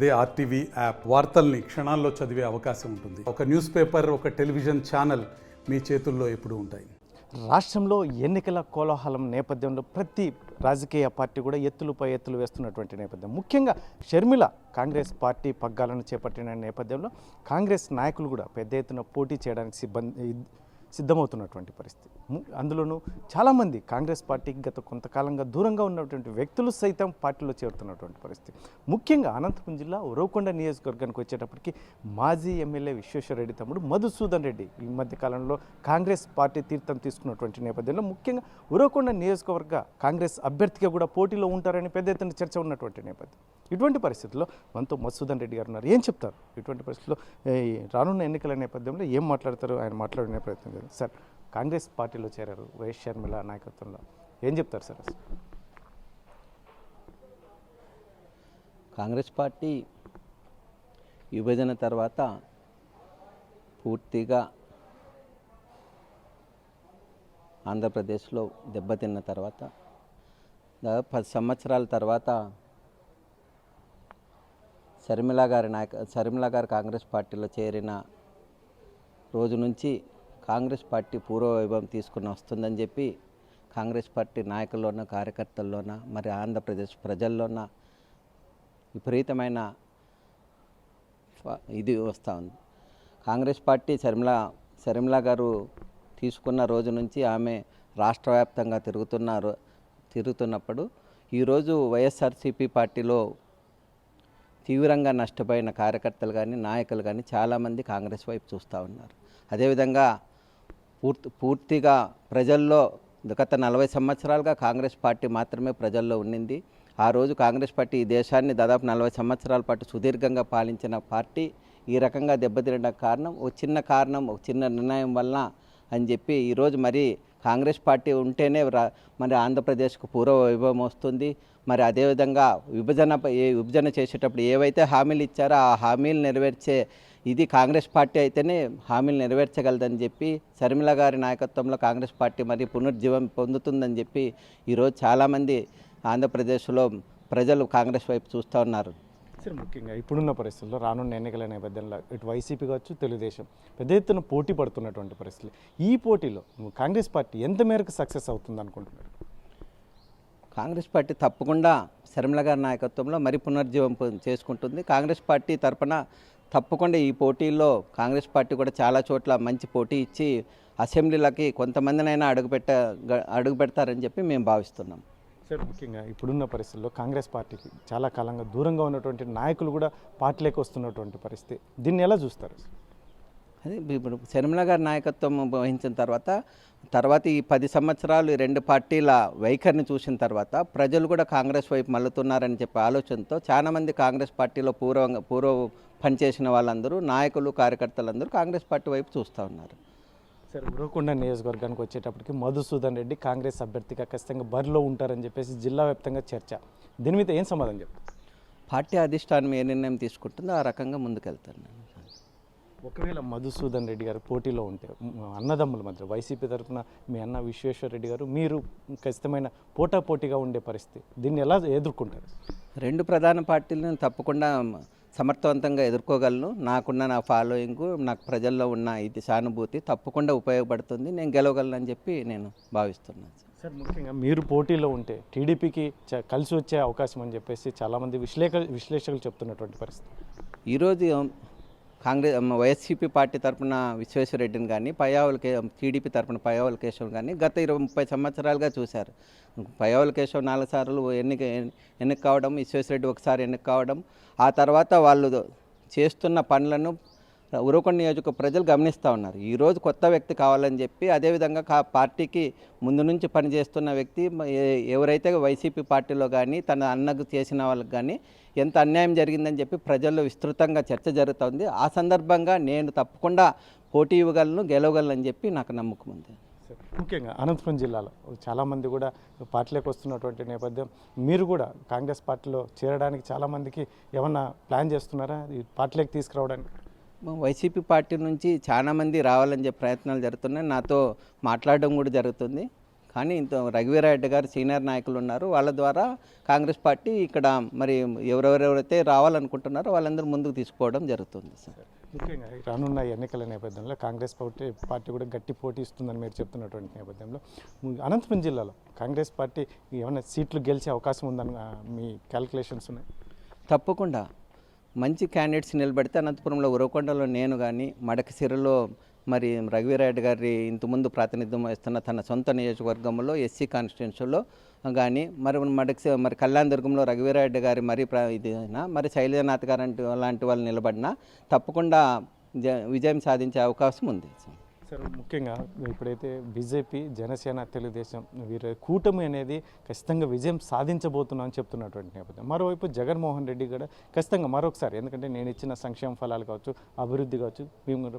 అదే RTV app వార్తల్ని క్షణాల్లో చదివే అవకాశం ఉంటుంది. ఒక న్యూస్ పేపర్, ఒక టెలివిజన్ ఛానల్ మీ చేతుల్లో ఎప్పుడూ ఉంటాయి. రాష్ట్రంలో ఎన్నికల కోలాహలం నేపథ్యంలో ప్రతి రాజకీయ పార్టీ కూడా ఎత్తులపై ఎత్తులు వేస్తున్నటువంటి నేపథ్యం, ముఖ్యంగా షర్మిల కాంగ్రెస్ పార్టీ పగ్గాలను చేపట్టిన నేపథ్యంలో కాంగ్రెస్ నాయకులు కూడా పెద్ద ఎత్తున పోటీ చేయడానికి సిద్ధమవుతున్నటువంటి పరిస్థితి. అందులోనూ చాలామంది కాంగ్రెస్ పార్టీకి గత కొంతకాలంగా దూరంగా ఉన్నటువంటి వ్యక్తులు సైతం పార్టీలో చేరుతున్నటువంటి పరిస్థితి. ముఖ్యంగా అనంతపురం జిల్లా ఉరవకొండ నియోజకవర్గానికి వచ్చేటప్పటికి మాజీ ఎమ్మెల్యే విశ్వేశ్వరరెడ్డి తమ్ముడు మధుసూదన్ రెడ్డి ఈ మధ్య కాలంలో కాంగ్రెస్ పార్టీ తీర్థం తీసుకున్నటువంటి నేపథ్యంలో ముఖ్యంగా ఉరవకొండ నియోజకవర్గ కాంగ్రెస్ అభ్యర్థిగా కూడా పోటీలో ఉంటారని పెద్ద ఎత్తున చర్చ ఉన్నటువంటి నేపథ్యం. ఇటువంటి పరిస్థితుల్లో మనతో మధుసూదన్ రెడ్డి గారు ఉన్నారు. ఏం చెప్తారు ఇటువంటి పరిస్థితుల్లో? రానున్న ఎన్నికల నేపథ్యంలో ఏం మాట్లాడతారు? ఆయన మాట్లాడే ప్రయత్నం చేస్తారు. సార్, కాంగ్రెస్ పార్టీలో చేరారు వైఎస్ షర్మిల నాయకత్వంలో, ఏం చెప్తారు సార్? కాంగ్రెస్ పార్టీ విభజన తర్వాత పూర్తిగా ఆంధ్రప్రదేశ్లో దెబ్బతిన్న తర్వాత దాదాపు 10 సంవత్సరాల తర్వాత షర్మిల గారు కాంగ్రెస్ పార్టీలో చేరిన రోజు నుంచి కాంగ్రెస్ పార్టీ పూర్వ వైభవం తీసుకుని వస్తుందని చెప్పి కాంగ్రెస్ పార్టీ నాయకుల్లోన, కార్యకర్తల్లోన, మరి ఆంధ్రప్రదేశ్ ప్రజల్లోన విపరీతమైన ఇది వస్తూ ఉంది. కాంగ్రెస్ పార్టీ షర్మిల గారు తీసుకున్న రోజు నుంచి ఆమె రాష్ట్ర వ్యాప్తంగా తిరుగుతున్నప్పుడు ఈరోజు వైఎస్ఆర్సీపీ పార్టీలో తీవ్రంగా నష్టపోయిన కార్యకర్తలు కానీ, నాయకులు కానీ చాలామంది కాంగ్రెస్ వైపు చూస్తూ ఉన్నారు. అదేవిధంగా పూర్తిగా ప్రజల్లో గత 40 సంవత్సరాలుగా కాంగ్రెస్ పార్టీ మాత్రమే ప్రజల్లో ఉండింది. ఆ రోజు కాంగ్రెస్ పార్టీ ఈ దేశాన్ని దాదాపు 40 సంవత్సరాల పాటు సుదీర్ఘంగా పాలించిన పార్టీ ఈ రకంగా దెబ్బతినడానికి ఒక చిన్న నిర్ణయం వలన అని చెప్పి ఈరోజు మరి కాంగ్రెస్ పార్టీ ఉంటేనే మరి ఆంధ్రప్రదేశ్కు పూర్వ వైభవం వస్తుంది. మరి అదేవిధంగా విభజన చేసేటప్పుడు ఏవైతే హామీలు ఇచ్చారో ఆ హామీలు నెరవేర్చే ఇది కాంగ్రెస్ పార్టీ అయితేనే హామీలు నెరవేర్చగలదని చెప్పి షర్మిల గారి నాయకత్వంలో కాంగ్రెస్ పార్టీ మరి పునర్జీవం పొందుతుందని చెప్పి ఈరోజు చాలామంది ఆంధ్రప్రదేశ్లో ప్రజలు కాంగ్రెస్ వైపు చూస్తూ ఉన్నారు. సార్, ముఖ్యంగా ఇప్పుడున్న పరిస్థితుల్లో రానున్న ఎన్నికల నేపథ్యంలో ఇటు వైసీపీ కావచ్చు, తెలుగుదేశం పెద్ద ఎత్తున పోటీ పడుతున్నటువంటి పరిస్థితులు, ఈ పోటీలో కాంగ్రెస్ పార్టీ ఎంత మేరకు సక్సెస్ అవుతుంది అనుకుంటున్నారు? కాంగ్రెస్ పార్టీ తప్పకుండా షర్మిల గారి నాయకత్వంలో మరి పునర్జీవం చేసుకుంటుంది. కాంగ్రెస్ పార్టీ తరఫున తప్పకుండా ఈ పోటీల్లో కాంగ్రెస్ పార్టీ కూడా చాలా చోట్ల మంచి పోటీ ఇచ్చి అసెంబ్లీలకి కొంతమందినైనా అడుగు పెడతారని చెప్పి మేము భావిస్తున్నాం. సార్, ముఖ్యంగా ఇప్పుడున్న పరిస్థితుల్లో కాంగ్రెస్ పార్టీకి చాలా కాలంగా దూరంగా ఉన్నటువంటి నాయకులు కూడా పార్టీలోకి వస్తున్నటువంటి పరిస్థితి, దీన్ని ఎలా చూస్తారు? అదే ఇప్పుడు షర్మిల గారి నాయకత్వం వహించిన తర్వాత ఈ 10 సంవత్సరాలు 2 పార్టీల వైఖరిని చూసిన తర్వాత ప్రజలు కూడా కాంగ్రెస్ వైపు మళ్ళుతున్నారని చెప్పే ఆలోచనతో చాలామంది కాంగ్రెస్ పార్టీలో పూర్వ పనిచేసిన వాళ్ళందరూ, నాయకులు, కార్యకర్తలందరూ కాంగ్రెస్ పార్టీ వైపు చూస్తూ ఉన్నారు. సార్, ఉరవకొండ నియోజకవర్గానికి వచ్చేటప్పటికి మధుసూదన్ రెడ్డి కాంగ్రెస్ అభ్యర్థిగా ఖచ్చితంగా బరిలో ఉంటారని చెప్పేసి జిల్లా వ్యాప్తంగా చర్చ, దీని మీద ఏం సమాధానం చెప్తారు? పార్టీ అధిష్టానం ఏ నిర్ణయం తీసుకుంటుందో ఆ రకంగా ముందుకెళ్తాను నేను. ఒకవేళ మధుసూదన్ రెడ్డి గారు పోటీలో ఉంటే అన్నదమ్ముల మధ్య వైసీపీ తరఫున మీ అన్న విశ్వేశ్వరరెడ్డి గారు, మీరు ఖచ్చితమైన పోటాపోటీగా ఉండే పరిస్థితి, దీన్ని ఎలా ఎదుర్కొంటారు? 2 ప్రధాన పార్టీలను తప్పకుండా సమర్థవంతంగా ఎదుర్కోగలను. నా ఫాలోయింగ్, నాకు ప్రజల్లో ఉన్న ఇది సానుభూతి తప్పకుండా ఉపయోగపడుతుంది. నేను గెలవగలను చెప్పి నేను భావిస్తున్నాను. సార్, ముఖ్యంగా మీరు పోటీలో ఉంటే టీడీపీకి కలిసి వచ్చే అవకాశం అని చెప్పేసి చాలామంది విశ్లేషకులు చెప్తున్నటువంటి పరిస్థితి. ఈరోజు వైఎస్సీపీ పార్టీ తరఫున విశ్వేశ్వరరెడ్డిని కానీ, టీడీపీ తరఫున పయ్యావుల కేశవ్ కానీ గత 20-30 సంవత్సరాలుగా చూశారు. పయ్యావుల కేశవ్ 4 సార్లు ఎన్నిక కావడం, విశ్వేశ్వరరెడ్డి ఒకసారి ఎన్నిక కావడం, ఆ తర్వాత వాళ్ళు చేస్తున్న పనులను ఉరవకొండ నియోజక ప్రజలు గమనిస్తూ ఉన్నారు. ఈరోజు కొత్త వ్యక్తి కావాలని చెప్పి, అదేవిధంగా పార్టీకి ముందు నుంచి పనిచేస్తున్న వ్యక్తి ఎవరైతే వైసీపీ పార్టీలో కానీ తన అన్నకు చేసిన వాళ్ళకి కానీ ఎంత అన్యాయం జరిగిందని చెప్పి ప్రజల్లో విస్తృతంగా చర్చ జరుగుతుంది. ఆ సందర్భంగా నేను తప్పకుండా పోటీ ఇవ్వగలను, గెలవగలను అని చెప్పి నాకు నమ్మకం ఉంది. ముఖ్యంగా అనంతపురం జిల్లాలో చాలామంది కూడా పార్టీలోకి వస్తున్నటువంటి నేపథ్యం, మీరు కూడా కాంగ్రెస్ పార్టీలో చేరడానికి చాలామందికి ఏమన్నా ప్లాన్ చేస్తున్నారా ఈ పార్టీలోకి తీసుకురావడానికి? వైసీపీ పార్టీ నుంచి చాలామంది రావాలని చెప్పి ప్రయత్నాలు జరుగుతున్నాయి. నాతో మాట్లాడడం కూడా జరుగుతుంది. కానీ ఇంత రఘువీరారెడ్డి గారు సీనియర్ నాయకులు ఉన్నారు, వాళ్ళ ద్వారా కాంగ్రెస్ పార్టీ ఇక్కడ మరి ఎవరెవరైతే రావాలనుకుంటున్నారో వాళ్ళందరూ ముందుకు తీసుకోవడం జరుగుతుంది సార్. ముఖ్యంగా రానున్న ఎన్నికల నేపథ్యంలో కాంగ్రెస్ పార్టీ కూడా గట్టి పోటీ ఇస్తుందని మీరు చెప్తున్నటువంటి నేపథ్యంలో అనంతపురం జిల్లాలో కాంగ్రెస్ పార్టీ ఏమైనా సీట్లు గెలిచే అవకాశం ఉందని మీ క్యాలిక్యులేషన్స్ ఉన్నాయి? తప్పకుండా మంచి క్యాండిడేట్స్ నిలబెడితే అనంతపురంలో ఉరవకొండలో నేను కానీ, మడకసిరలో మరి రఘువీరారెడ్డి గారి ఇంతకుముందు ప్రాతినిధ్యం వహిస్తున్న తన సొంత నియోజకవర్గంలో ఎస్సీ కాన్స్టిట్యున్సీలో కానీ, మరి కళ్యాణదుర్గంలో రఘువీరారెడ్డి గారి మరి శైలజనాథ్ గారు లాంటి వాళ్ళు నిలబడినా తప్పకుండా విజయం సాధించే అవకాశం ఉంది. సార్ ముఖ్యంగా ఇప్పుడైతే బీజేపీ, జనసేన, తెలుగుదేశం వీరి కూటమి అనేది ఖచ్చితంగా విజయం సాధించబోతున్నామని చెప్తున్నటువంటి నేపథ్యం. మరోవైపు జగన్మోహన్ రెడ్డి కూడా ఖచ్చితంగా మరొకసారి, ఎందుకంటే నేను ఇచ్చిన సంక్షేమ ఫలాలు కావచ్చు, అభివృద్ధి కావచ్చు, మేము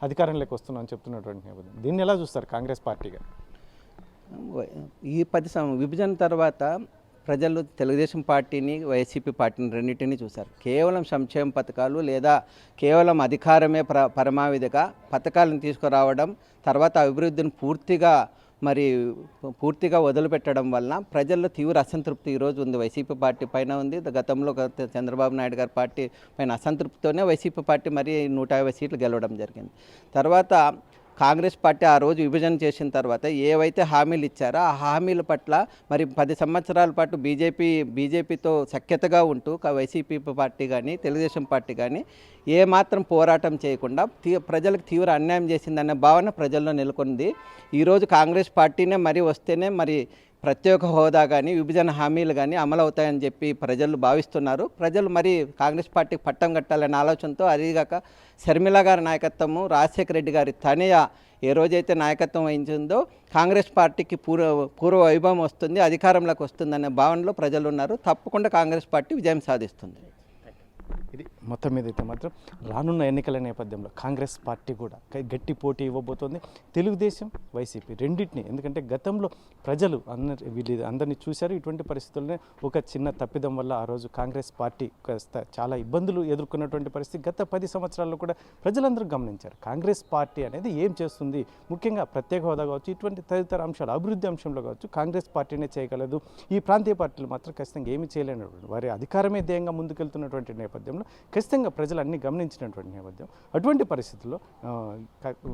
అధికారంలోకి వస్తున్నామని చెప్తున్నటువంటి నేపథ్యం. దీన్ని ఎలా చూస్తారు కాంగ్రెస్ పార్టీగా? ఈ విభజన తర్వాత ప్రజలు తెలుగుదేశం పార్టీని, వైసీపీ పార్టీని రెండింటినీ చూశారు. కేవలం సంక్షేమ పథకాలు లేదా కేవలం అధికారమే పరమావధిగా పథకాలను తీసుకురావడం, తర్వాత అభివృద్ధిని పూర్తిగా వదిలిపెట్టడం వలన ప్రజల్లో తీవ్ర అసంతృప్తి ఈరోజు ఉంది. వైసీపీ పార్టీ పైన ఉంది. గతంలో చంద్రబాబు నాయుడు గారి పార్టీ పైన అసంతృప్తితోనే వైసీపీ పార్టీ 150 సీట్లు గెలవడం జరిగింది. తర్వాత కాంగ్రెస్ పార్టీ ఆ రోజు విభజన చేసిన తర్వాత ఏవైతే హామీలు ఇచ్చారో ఆ హామీల పట్ల 10 సంవత్సరాల పాటు బీజేపీతో సఖ్యతగా ఉంటూ వైసీపీ పార్టీ కానీ, తెలుగుదేశం పార్టీ కానీ ఏమాత్రం పోరాటం చేయకుండా ప్రజలకు తీవ్ర అన్యాయం చేసిందనే భావన ప్రజల్లో నెలకొంది. ఈరోజు కాంగ్రెస్ పార్టీనే వస్తేనే ప్రత్యేక హోదా కానీ, విభజన హామీలు కానీ అమలు అవుతాయని చెప్పి ప్రజలు భావిస్తున్నారు. ప్రజలు కాంగ్రెస్ పార్టీకి పట్టం కట్టాలనే ఆలోచనతో, అదిగాక షర్మిల గారి నాయకత్వము, రాజశేఖర రెడ్డి గారి తనయ ఏ రోజైతే నాయకత్వం వహించిందో కాంగ్రెస్ పార్టీకి పూర్వ వైభవం వస్తుంది, అధికారంలోకి వస్తుందనే భావనలో ప్రజలు ఉన్నారు. తప్పకుండా కాంగ్రెస్ పార్టీ విజయం సాధిస్తుంది. ఇది మొత్తం మీద అయితే మాత్రం రానున్న ఎన్నికల నేపథ్యంలో కాంగ్రెస్ పార్టీ కూడా గట్టి పోటీ ఇవ్వబోతోంది. తెలుగుదేశం, వైసీపీ రెండింటిని, ఎందుకంటే గతంలో ప్రజలు అందరినీ చూశారు. ఇటువంటి పరిస్థితుల్లోనే ఒక చిన్న తప్పిదం వల్ల ఆ రోజు కాంగ్రెస్ పార్టీ చాలా ఇబ్బందులు ఎదుర్కొన్నటువంటి పరిస్థితి గత 10 సంవత్సరాల్లో కూడా ప్రజలందరూ గమనించారు. కాంగ్రెస్ పార్టీ అనేది ఏం చేస్తుంది, ముఖ్యంగా ప్రత్యేక హోదా కావచ్చు, ఇటువంటి తదితర అంశాలు, అభివృద్ధి అంశంలో కావచ్చు, కాంగ్రెస్ పార్టీనే చేయగలదు. ఈ ప్రాంతీయ పార్టీలు మాత్రం ఖచ్చితంగా ఏమీ చేయలేనటువంటి, వారి అధికారమే ధ్యేయంగా ముందుకెళ్తున్నటువంటి నేపథ్యంలో ఖచ్చితంగా ప్రజలు అన్ని గమనించినటువంటి నేపథ్యం. అటువంటి పరిస్థితుల్లో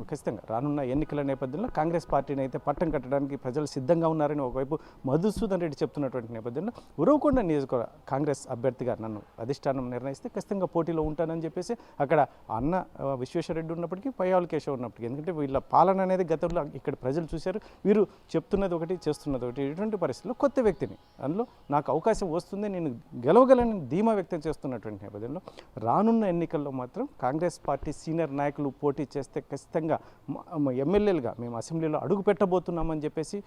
ఖచ్చితంగా రానున్న ఎన్నికల నేపథ్యంలో కాంగ్రెస్ పార్టీని అయితే పట్టం కట్టడానికి ప్రజలు సిద్ధంగా ఉన్నారని ఒకవైపు మధుసూదన్ రెడ్డి చెప్తున్నటువంటి నేపథ్యంలో ఉరవకొండ నియోజకవర్గ కాంగ్రెస్ అభ్యర్థిగా నన్ను అధిష్టానం నిర్ణయిస్తే ఖచ్చితంగా పోటీలో ఉంటానని చెప్పేసి అక్కడ అన్న విశ్వేశ్వరరెడ్డి ఉన్నప్పటికీ, పయ్యావుల కేశవ్ ఉన్నప్పటికీ, ఎందుకంటే వీళ్ళ పాలన అనేది గతంలో ఇక్కడ ప్రజలు చూశారు. వీరు చెప్తున్నది ఒకటి, చేస్తున్నది ఒకటి. ఇటువంటి పరిస్థితుల్లో కొత్త వ్యక్తిని, అందులో నాకు అవకాశం వస్తుంది, నేను గెలవగలని ధీమా వ్యక్తం చేస్తున్నటువంటి నేపథ్యంలో రానున్న ఎన్నికల్లో మాత్రం కాంగ్రెస్ పార్టీ సీనియర్ నాయకులు పోటీ చేస్తే ఖచ్చితంగా ఎమ్మెల్యేలుగా మేము అసెంబ్లీలో అడుగు పెట్టబోతున్నామని చెప్పేసి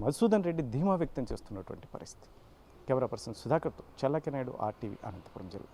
మధుసూదన్ రెడ్డి ధీమా వ్యక్తం చేస్తున్నటువంటి పరిస్థితి. కెమెరా పర్సన్ సుధాకర్తో చల్లకి నాయుడు, RTV, అనంతపురం జిల్లా.